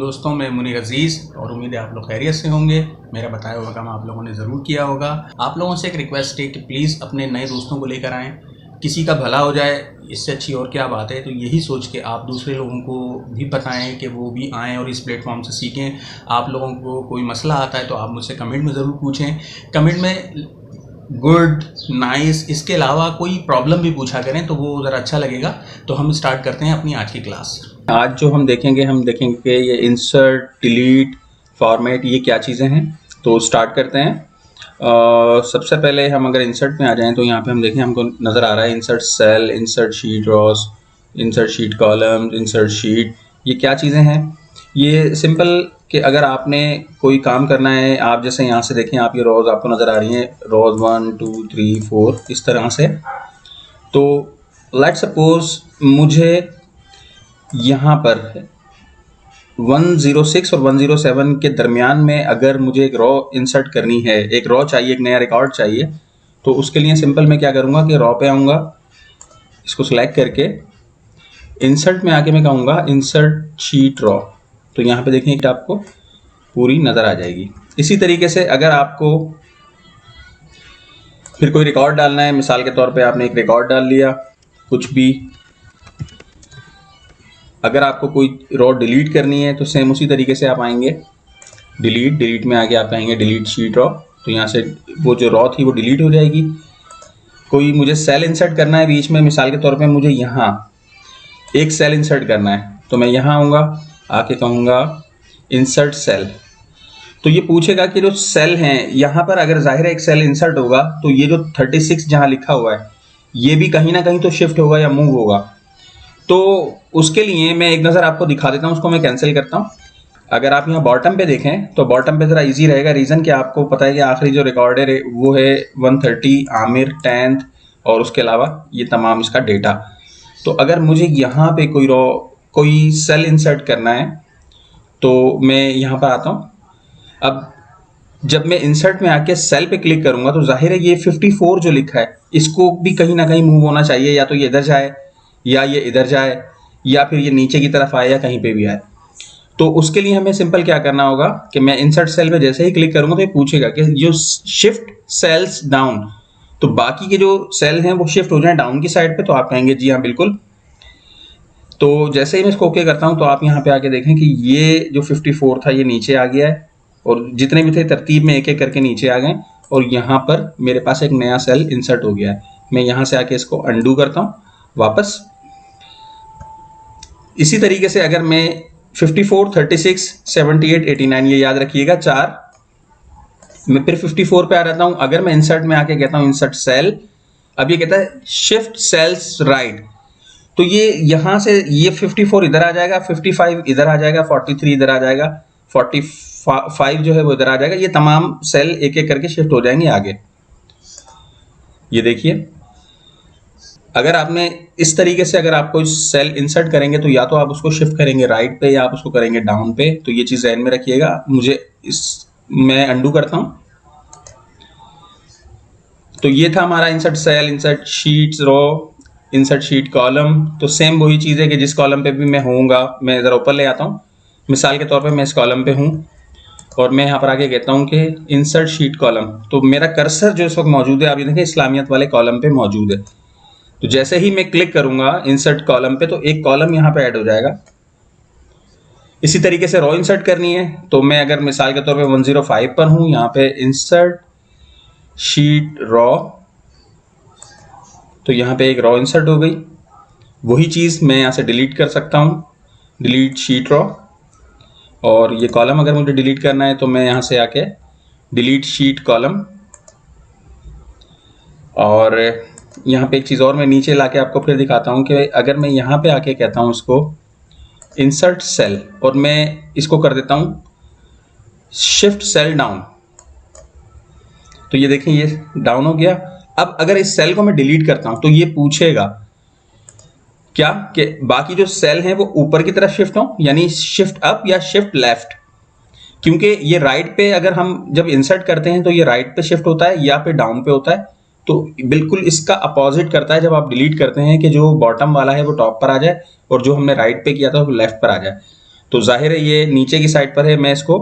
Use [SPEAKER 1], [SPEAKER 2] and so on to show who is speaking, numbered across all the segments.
[SPEAKER 1] दोस्तों, मैं मुनीर अजीज़ और उम्मीद है आप लोग खैरियत से होंगे। मेरा बताया हुआ काम आप लोगों ने ज़रूर किया होगा। आप लोगों से एक रिक्वेस्ट है कि प्लीज़ अपने नए दोस्तों को लेकर आएँ, किसी का भला हो जाए, इससे अच्छी और क्या बात है। तो यही सोच के आप दूसरे लोगों को भी बताएं कि वो भी आएँ और इस प्लेटफॉर्म से सीखें। आप लोगों को कोई मसला आता है तो आप मुझसे कमेंट में ज़रूर पूछें। कमेंट में गुड, नाइस, इसके अलावा कोई प्रॉब्लम भी पूछा करें तो वो ज़रा अच्छा लगेगा। तो हम स्टार्ट करते हैं अपनी आज की क्लास। आज जो हम देखेंगे कि ये इंसर्ट, डिलीट, फॉर्मेट, ये क्या चीज़ें हैं। तो स्टार्ट करते हैं। सबसे पहले हम अगर इंसर्ट में आ जाएं तो यहाँ पे हम देखें, हमको नज़र आ रहा है insert cell, insert sheet rows, insert sheet column, insert sheet. ये क्या चीज़ें हैं? ये सिंपल कि अगर आपने कोई काम करना है, आप जैसे यहाँ से देखें, आप ये रोज़ आपको नज़र आ रही हैं, रोज़ 1 2 3 4 इस तरह से। तो लेट सपोज मुझे यहाँ पर 106 और 107 के दरमियान में अगर मुझे एक रॉ इंसर्ट करनी है, एक रॉ चाहिए, एक नया रिकॉर्ड चाहिए, तो उसके लिए सिंपल मैं क्या करूँगा कि रॉ पे आऊँगा, इसको सिलेक्ट करके इंसर्ट में आके मैं कहूँगा इंसर्ट शीट रॉ। तो यहाँ पे देखें कि आपको पूरी नज़र आ जाएगी। इसी तरीके से अगर आपको फिर कोई रिकॉर्ड डालना है, मिसाल के तौर पे आपने एक रिकॉर्ड डाल लिया, कुछ भी, अगर आपको कोई रॉ डिलीट करनी है तो सेम उसी तरीके से आप आएंगे, डिलीट में आके आप आएंगे डिलीट शीट रॉ। तो यहाँ से वो जो रॉ थी वो डिलीट हो जाएगी। कोई मुझे सेल इंसर्ट करना है बीच में, मिसाल के तौर पे मुझे यहाँ एक सेल इंसर्ट करना है, तो मैं यहाँ आऊँगा, आके कहूँगा इंसर्ट सेल। तो ये पूछेगा कि जो सेल हैं यहाँ पर, अगर जाहिर है एक सेल इंसर्ट होगा तो ये जो 36 जहाँ लिखा हुआ है ये भी कहीं ना कहीं तो शिफ्ट होगा या मूव होगा। तो उसके लिए मैं एक नज़र आपको दिखा देता हूँ, उसको मैं कैंसिल करता हूँ। अगर आप यहाँ बॉटम पे देखें तो बॉटम पे ज़रा इजी रहेगा, रीज़न कि आपको पता है कि आखिरी जो रिकॉर्ड है वो है 130 आमिर 10th, और उसके अलावा ये तमाम इसका डेटा। तो अगर मुझे यहाँ पे कोई सेल इंसर्ट करना है तो मैं यहाँ पर आता हूँ। अब जब मैं इंसर्ट में आके सेल पे क्लिक करूँगा तो जाहिर है ये 54 जो लिखा है इसको भी कहीं ना कहीं मूव होना चाहिए, या तो ये इधर जाए या ये इधर जाए या फिर ये नीचे की तरफ आए या कहीं पे भी आए। तो उसके लिए हमें सिंपल क्या करना होगा कि मैं इंसर्ट सेल पे जैसे ही क्लिक करूँगा तो ये पूछेगा कि जो शिफ्ट सेल्स डाउन, तो बाकी के जो सेल हैं वो शिफ्ट हो जाए डाउन की साइड पे। तो आप कहेंगे जी हाँ बिल्कुल। तो जैसे ही मैं इसको ओके करता हूँ तो आप यहाँ पे आके देखें कि ये जो 54 था ये नीचे आ गया है, और जितने भी थे तरतीब में एक एक करके नीचे आ गए, और यहाँ पर मेरे पास एक नया सेल इंसर्ट हो गया है। मैं यहाँ से आके इसको अंडू करता हूँ वापस। इसी तरीके से अगर मैं 54, 36, 78, 89, ये याद रखिएगा 4, मैं फिर 54 पे आ जाता हूँ। अगर मैं इंसर्ट में आके कहता हूँ इंसर्ट सेल, अब ये कहता है शिफ्ट सेल्स राइट, तो ये यहाँ से ये 54 इधर आ जाएगा, 55 इधर आ जाएगा, 43 इधर आ जाएगा, 45 जो है वो इधर आ जाएगा। ये तमाम सेल एक एक करके शिफ्ट हो जाएंगे आगे। ये देखिए, अगर आपने इस तरीके से अगर आप कोई सेल इंसर्ट करेंगे तो या तो आप उसको शिफ्ट करेंगे राइट पे या आप उसको करेंगे डाउन पे। तो ये चीज़ ध्यान में रखिएगा। मैं अंडू करता हूँ। तो ये था हमारा insert cell, insert sheets row, insert sheet column. तो सेम वही चीज़ है कि जिस कॉलम पे भी मैं होऊंगा, मैं ज़रा ऊपर ले आता हूँ। मिसाल के तौर पे मैं इस कॉलम पे हूँ और मैं यहाँ पर आके कहता हूँ कि इंसर्ट शीट कॉलम। तो मेरा कर्सर जो इस वक्त मौजूद है, आप ये देखें इस्लामियत वाले कॉलम पे मौजूद है। तो जैसे ही मैं क्लिक करूंगा इंसर्ट कॉलम पे तो एक कॉलम यहाँ पे ऐड हो जाएगा। इसी तरीके से रॉ इंसर्ट करनी है तो मैं अगर मिसाल के तौर पे 105 पर हूँ, यहाँ पे इंसर्ट शीट रॉ, तो यहाँ पे एक रॉ इंसर्ट हो गई। वही चीज़ मैं यहाँ से डिलीट कर सकता हूँ, डिलीट शीट रॉ। और ये कॉलम अगर मुझे डिलीट करना है तो मैं यहाँ से आके डिलीट शीट कॉलम। और यहाँ पे एक चीज़ और मैं नीचे लाके आपको फिर दिखाता हूँ कि अगर मैं यहाँ पे आके कहता हूँ इसको इंसर्ट सेल और मैं इसको कर देता हूँ शिफ्ट सेल डाउन, तो ये देखें ये डाउन हो गया। अब अगर इस सेल को मैं डिलीट करता हूँ तो ये पूछेगा क्या कि बाकी जो सेल हैं वो ऊपर की तरफ शिफ्ट हो, यानी शिफ्ट अप या शिफ्ट लेफ्ट। क्योंकि ये राइट पे अगर हम जब इंसर्ट करते हैं तो ये राइट पे शिफ्ट होता है या फिर डाउन पे होता है। तो बिल्कुल इसका अपोजिट करता है जब आप डिलीट करते हैं कि जो बॉटम वाला है वो टॉप पर आ जाए और जो हमने राइट पे किया था वो लेफ्ट पर आ जाए। तो जाहिर है ये नीचे की साइड पर है, मैं इसको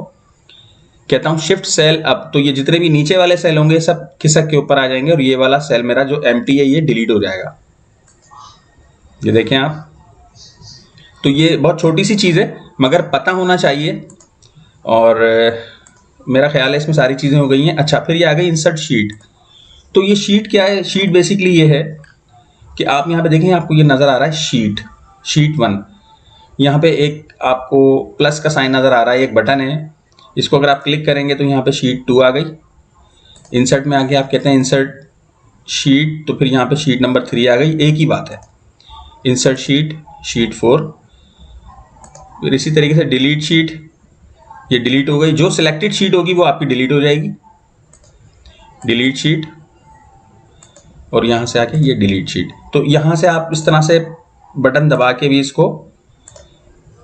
[SPEAKER 1] कहता हूँ शिफ्ट सेल अप। तो ये जितने भी नीचे वाले सेल होंगे सब खिसक के ऊपर आ जाएंगे और ये वाला सेल मेरा जो एम्प्टी है ये डिलीट हो जाएगा। ये देखें आप, तो ये बहुत छोटी सी चीज़ है मगर पता होना चाहिए। और मेरा ख्याल है इसमें सारी चीज़ें हो गई हैं। अच्छा, फिर ये आ गई इंसर्ट शीट। तो ये शीट क्या है? शीट बेसिकली ये है कि आप यहाँ पे देखें, आपको ये नज़र आ रहा है शीट 1। यहाँ पे एक आपको प्लस का साइन नज़र आ रहा है, एक बटन है, इसको अगर आप क्लिक करेंगे तो यहाँ पे शीट 2 आ गई। इंसर्ट में आके आप कहते हैं इंसर्ट शीट, तो फिर यहाँ पे शीट नंबर 3 आ गई। एक ही बात है, इंसर्ट शीट 4। फिर इसी तरीके से डिलीट शीट, ये डिलीट हो गई। जो सिलेक्टेड शीट होगी वो आपकी डिलीट हो जाएगी, डिलीट शीट, और यहाँ से आके ये डिलीट शीट। तो यहाँ से आप इस तरह से बटन दबा के भी इसको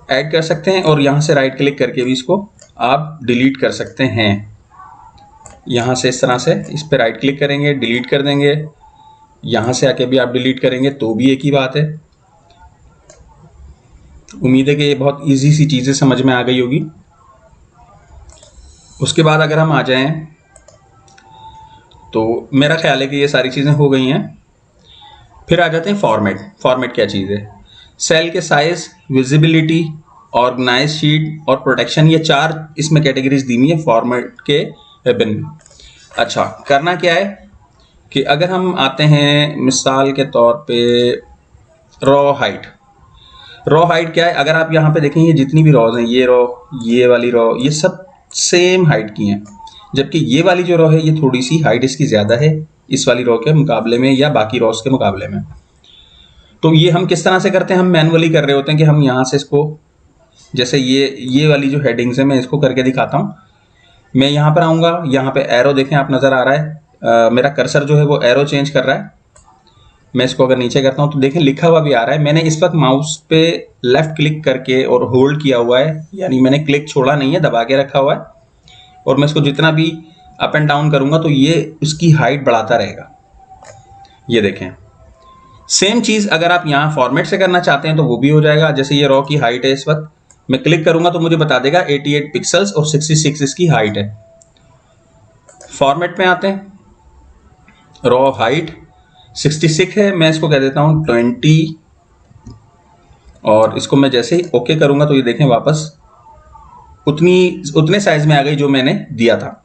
[SPEAKER 1] ऐड कर सकते हैं और यहाँ से राइट क्लिक करके भी इसको आप डिलीट कर सकते हैं। यहाँ से इस तरह से इस पर राइट क्लिक करेंगे, डिलीट कर देंगे। यहाँ से आके भी आप डिलीट करेंगे तो भी एक ही बात है। उम्मीद है कि ये बहुत इजी सी चीज़ें समझ में आ गई होगी। उसके बाद अगर हम आ जाएं तो मेरा ख्याल है कि ये सारी चीज़ें हो गई हैं। फिर आ जाते हैं फॉर्मेट क्या चीज़ है? सेल के साइज, विजिबिलिटी, ऑर्गेनाइज शीट और प्रोटेक्शन, ये 4 इसमें कैटेगरीज दी हुई है फॉर्मेट के विभिन्न। अच्छा, करना क्या है कि अगर हम आते हैं मिसाल के तौर पे रॉ हाइट क्या है? अगर आप यहाँ पे देखें, ये जितनी भी रॉज हैं, ये रॉ, ये वाली रॉ, ये सब सेम हाइट की हैं, जबकि ये वाली जो रॉ है ये थोड़ी सी हाइट इसकी ज़्यादा है इस वाली रॉ के मुकाबले में या बाकी रॉस के मुकाबले में। तो ये हम किस तरह से करते हैं? हम मैनुअली कर रहे होते हैं कि हम यहाँ से इसको, जैसे ये वाली जो हेडिंग्स है मैं इसको करके दिखाता हूँ। मैं यहाँ पर आऊँगा, यहाँ पे एरो देखें आप, नज़र आ रहा है मेरा कर्सर जो है वो एरो चेंज कर रहा है। मैं इसको अगर नीचे करता हूँ तो देखें लिखा हुआ भी आ रहा है। मैंने इस वक्त माउस पे लेफ्ट क्लिक करके और होल्ड किया हुआ है, यानी मैंने क्लिक छोड़ा नहीं है, दबा के रखा हुआ है। और मैं इसको जितना भी अप एंड डाउन करूँगा तो ये उसकी हाइट बढ़ाता रहेगा। ये देखें, सेम चीज़ अगर आप यहाँ फॉर्मेट से करना चाहते हैं तो वो भी हो जाएगा। जैसे ये रॉ की हाइट है, इस वक्त मैं क्लिक करूँगा तो मुझे बता देगा 88 पिक्सल्स और 66 इसकी हाइट है। फॉर्मेट में आते हैं, रॉ हाइट 66 है, मैं इसको कह देता हूँ 20, और इसको मैं जैसे ही ओके करूँगा तो ये देखें वापस उतने साइज में आ गई जो मैंने दिया था।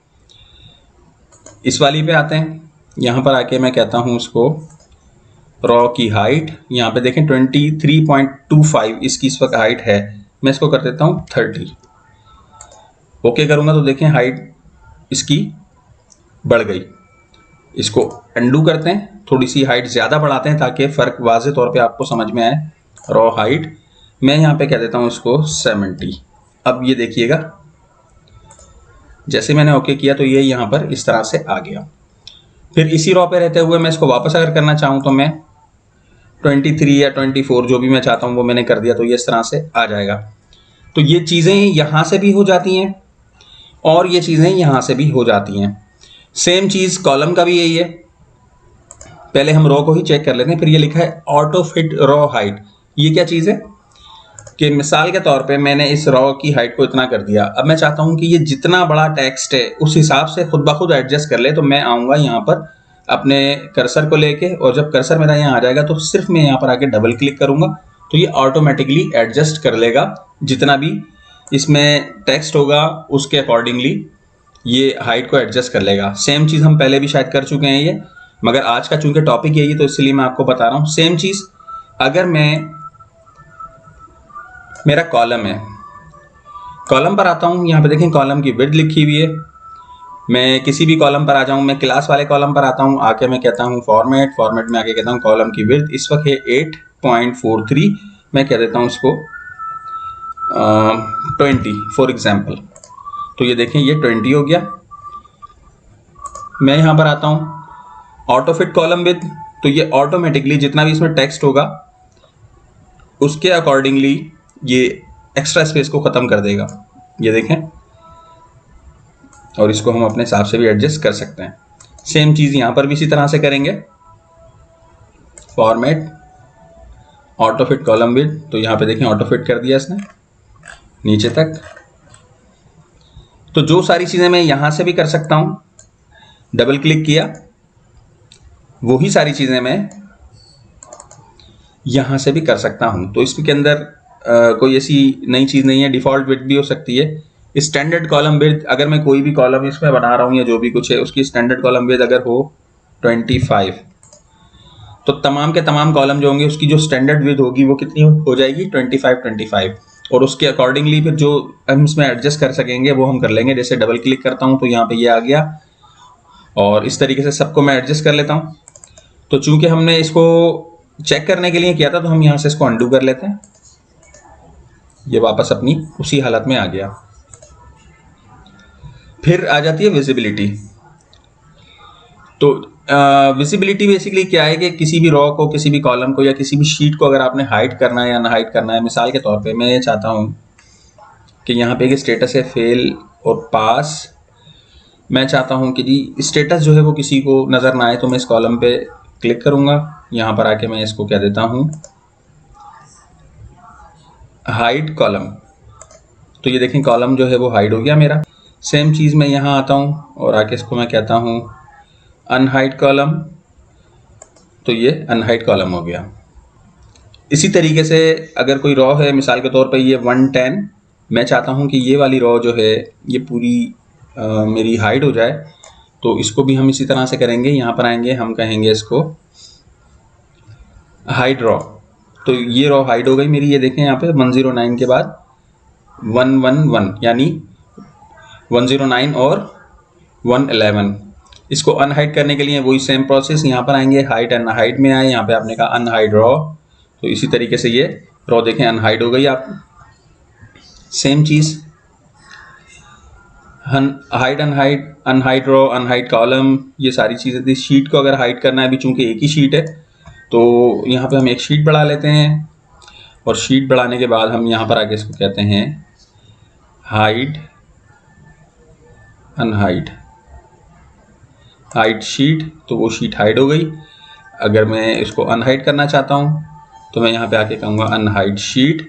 [SPEAKER 1] इस वाली पे आते हैं, यहाँ पर आके मैं कहता हूँ उसको रॉ की हाइट, यहाँ पे देखें 23.25 इसकी इस वक्त हाइट है, मैं इसको कर देता हूँ 30। ओके करूँगा तो देखें हाइट इसकी बढ़ गई। इसको अंडू करते हैं, थोड़ी सी हाइट ज़्यादा बढ़ाते हैं ताकि फ़र्क वाज़े तौर पे आपको समझ में आए। रॉ हाइट मैं यहाँ पे कह देता हूँ इसको 70। अब ये देखिएगा, जैसे मैंने ओके किया तो ये यहाँ पर इस तरह से आ गया। फिर इसी रॉ पे रहते हुए मैं इसको वापस अगर करना चाहूँ तो मैं 23 या 24 जो भी मैं चाहता हूँ वो मैंने कर दिया, तो ये इस तरह से आ जाएगा। तो ये चीज़ें यहाँ से भी हो जाती हैं और ये चीज़ें यहाँ से भी हो जाती हैं। सेम चीज़ कॉलम का भी यही है। पहले हम रॉ को ही चेक कर लेते हैं। फिर ये लिखा है ऑटो फिट रॉ हाइट। ये क्या चीज़ है कि मिसाल के तौर पे मैंने इस रॉ की हाइट को इतना कर दिया, अब मैं चाहता हूँ कि ये जितना बड़ा टेक्स्ट है उस हिसाब से खुद ब खुद एडजस्ट कर ले। तो मैं आऊँगा यहाँ पर अपने कर्सर को लेके, और जब कर्सर मेरा यहाँ आ जाएगा तो सिर्फ मैं यहाँ पर आके डबल क्लिक करूँगा तो ये ऑटोमेटिकली एडजस्ट कर लेगा। जितना भी इसमें टेक्स्ट होगा उसके अकॉर्डिंगली ये हाइट को एडजस्ट कर लेगा। सेम चीज़ हम पहले भी शायद कर चुके हैं ये, मगर आज का चूँकि टॉपिक यही है तो इसलिए मैं आपको बता रहा हूँ। सेम चीज़ अगर मेरा कॉलम है, कॉलम पर आता हूँ, यहाँ पे देखें कॉलम की विड्थ लिखी हुई है। मैं किसी भी कॉलम पर आ जाऊँ, मैं क्लास वाले कॉलम पर आता हूँ, आके मैं कहता हूँ फॉर्मेट में आके कहता हूँ कॉलम की विड्थ इस वक्त है 8.43, मैं कह देता हूँ इसको 20 फॉर एग्जाम्पल। तो ये देखें ये 20 हो गया। मैं यहाँ पर आता हूँ ऑटो फिट कॉलम विड्थ, तो ये ऑटोमेटिकली जितना भी इसमें टेक्स्ट होगा उसके अकॉर्डिंगली ये एक्स्ट्रा स्पेस को ख़त्म कर देगा। ये देखें, और इसको हम अपने हिसाब से भी एडजस्ट कर सकते हैं। सेम चीज़ यहाँ पर भी इसी तरह से करेंगे। Format auto fit column width, तो यहाँ पे देखें ऑटो फिट कर दिया इसने नीचे तक। तो जो सारी चीज़ें मैं यहाँ से भी कर सकता हूँ, डबल क्लिक किया, वही सारी चीज़ें मैं यहाँ से भी कर सकता हूँ। तो इसके अंदर कोई ऐसी नई चीज़ नहीं है। डिफ़ॉल्ट विड्थ भी हो सकती है। स्टैंडर्ड कॉलम विड्थ, अगर मैं कोई भी कॉलम इसमें बना रहा हूँ या जो भी कुछ है, उसकी स्टैंडर्ड कॉलम विड्थ अगर हो 25, तो तमाम के तमाम कॉलम जो होंगे उसकी जो स्टैंडर्ड विड्थ होगी वो कितनी हो जाएगी, 25। और उसके अकॉर्डिंगली फिर जो हम इसमें एडजस्ट कर सकेंगे वो हम कर लेंगे। जैसे डबल क्लिक करता हूँ तो यहाँ पे ये आ गया, और इस तरीके से सबको मैं एडजस्ट कर लेता हूँ। तो चूंकि हमने इसको चेक करने के लिए किया था, तो हम यहाँ से इसको अंडू कर लेते हैं। ये वापस अपनी उसी हालत में आ गया। फिर आ जाती है विजिबिलिटी। तो विजिबिलिटी बेसिकली क्या है कि किसी भी रॉ को, किसी भी कॉलम को या किसी भी शीट को अगर आपने हाइड करना है या ना हाइड करना है, मिसाल के तौर पे मैं ये चाहता हूँ कि यहाँ पे एक स्टेटस है फेल और पास। मैं चाहता हूँ कि जी स्टेटस जो है वो किसी को नज़र ना आए, तो मैं इस कॉलम पे क्लिक करूँगा। यहाँ पर आके मैं इसको क्या देता हूँ, हाइड कॉलम। तो ये देखें कॉलम जो है वो हाइड हो गया मेरा। सेम चीज़ मैं यहाँ आता हूँ और आके इसको मैं कहता हूँ अनहाइड कॉलम, तो ये अनहाइड कॉलम हो गया। इसी तरीके से अगर कोई रॉ है, मिसाल के तौर पर ये 110, मैं चाहता हूँ कि ये वाली रॉ जो है ये पूरी मेरी हाइड हो जाए, तो इसको भी हम इसी तरह से करेंगे। यहाँ पर आएंगे, हम कहेंगे इसको हाइड रॉ। तो ये रॉ हाइड हो गई मेरी। ये देखें यहाँ पे 109 के बाद 111, यानी 109 और 111। इसको अनहाइड करने के लिए वही सेम प्रोसेस, यहाँ पर आएंगे, हाइड एंड हाइड में आए, यहाँ पे आपने कहा अनहाइड रॉ। तो इसी तरीके से ये रॉ देखें अनहाइड हो गई। आप सेम चीज़ hide unhide, unhide row, unhide column, ये सारी चीज़ें थी। शीट को अगर हाइड करना है, अभी चूंकि एक ही शीट है तो यहाँ पे हम एक शीट बढ़ा लेते हैं, और शीट बढ़ाने के बाद हम यहाँ पर आके इसको कहते हैं हाइड अनहाइड, हाइड शीट। तो वो शीट हाइड हो गई। अगर मैं इसको अनहाइड करना चाहता हूँ तो मैं यहाँ पे आके कहूँगा अनहाइड शीट।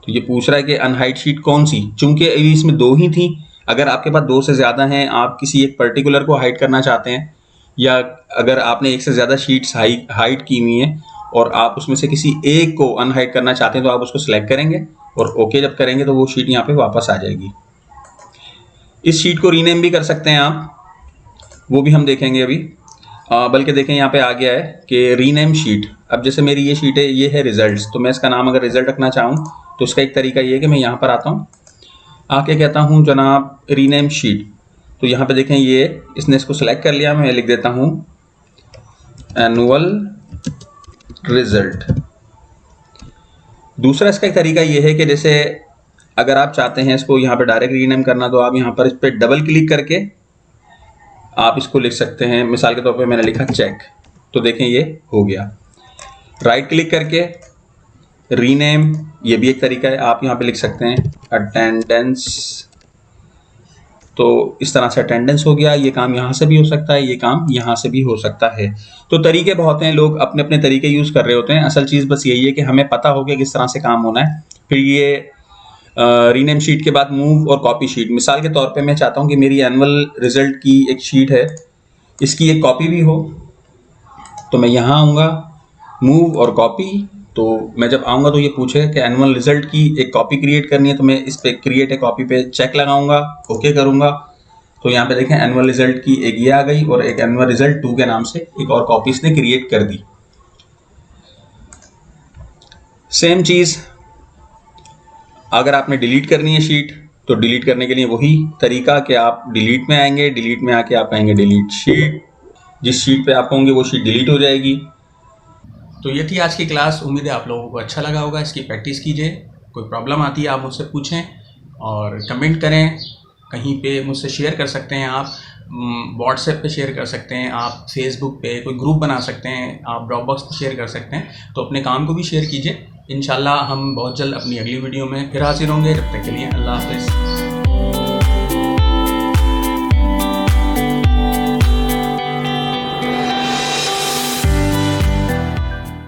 [SPEAKER 1] तो ये पूछ रहा है कि अनहाइड शीट कौन सी, चूंकि इसमें 2 ही थी। अगर आपके पास 2 से ज़्यादा हैं, आप किसी एक पर्टिकुलर को हाइड करना चाहते हैं, या अगर आपने एक से ज़्यादा शीट्स हाइड की हुई हैं और आप उसमें से किसी एक को अनहाइड करना चाहते हैं, तो आप उसको सिलेक्ट करेंगे और ओके जब करेंगे तो वो शीट यहाँ पे वापस आ जाएगी। इस शीट को रीनेम भी कर सकते हैं आप, वो भी हम देखेंगे अभी। बल्कि देखें यहाँ पे आ गया है कि रीनेम शीट। अब जैसे मेरी ये शीट है, ये है रिजल्ट्स, तो मैं इसका नाम अगर रिजल्ट रखना चाहूँ तो इसका एक तरीका ये है कि मैं यहाँ पर आता हूँ, आके कहता हूँ जनाब रीनेम शीट। तो यहाँ पे देखें ये इसने इसको सेलेक्ट कर लिया। मैं लिख देता हूँ एनुअल रिजल्ट। दूसरा इसका एक तरीका ये है कि जैसे अगर आप चाहते हैं इसको यहाँ पे डायरेक्ट रीनेम करना, तो आप यहाँ पर इस पर डबल क्लिक करके आप इसको लिख सकते हैं। मिसाल के तौर पे मैंने लिखा चेक, तो देखें ये हो गया। राइट क्लिक करके रीनेम, ये भी एक तरीका है। आप यहाँ पे लिख सकते हैं अटेंडेंस, तो इस तरह से अटेंडेंस हो गया। ये काम यहाँ से भी हो सकता है, ये काम यहाँ से भी हो सकता है। तो तरीके बहुत हैं, लोग अपने अपने तरीके यूज़ कर रहे होते हैं। असल चीज़ बस यही है कि हमें पता हो कि किस तरह से काम होना है। फिर ये रीनेम शीट के बाद मूव और कॉपी शीट। मिसाल के तौर पे मैं चाहता हूँ कि मेरी एनुअल रिजल्ट की एक शीट है, इसकी एक कॉपी भी हो, तो मैं यहाँ आऊँगा, मूव और कॉपी। तो मैं जब आऊँगा तो ये पूछेगा कि एनुअल रिजल्ट की एक कॉपी क्रिएट करनी है, तो मैं इस पे क्रिएट ए कॉपी पे चेक लगाऊंगा, ओके करूँगा। तो यहाँ पे देखें एनुअल रिजल्ट की एक ये आ गई, और एक एनुअल रिजल्ट 2 के नाम से एक और कॉपी इसने क्रिएट कर दी। सेम चीज़ अगर आपने डिलीट करनी है शीट, तो डिलीट करने के लिए वही तरीका कि आप डिलीट में आएंगे, डिलीट में आके आप कहेंगे डिलीट शीट। जिस शीट पे आप होंगे वो शीट डिलीट हो जाएगी। तो ये थी आज की क्लास। उम्मीद है आप लोगों को अच्छा लगा होगा। इसकी प्रैक्टिस कीजिए। कोई प्रॉब्लम आती है आप मुझसे पूछें और कमेंट करें। कहीं पे मुझसे शेयर कर सकते हैं आप, व्हाट्सएप पे शेयर कर सकते हैं आप, फेसबुक पे कोई ग्रुप बना सकते हैं आप, ड्रॉपबॉक्स पे शेयर कर सकते हैं। तो अपने काम को भी शेयर कीजिए। इंशाल्लाह हम बहुत जल्द अपनी अगली वीडियो में फिर हाजिर होंगे। तब तक के लिए अल्लाह हाफ़िज़।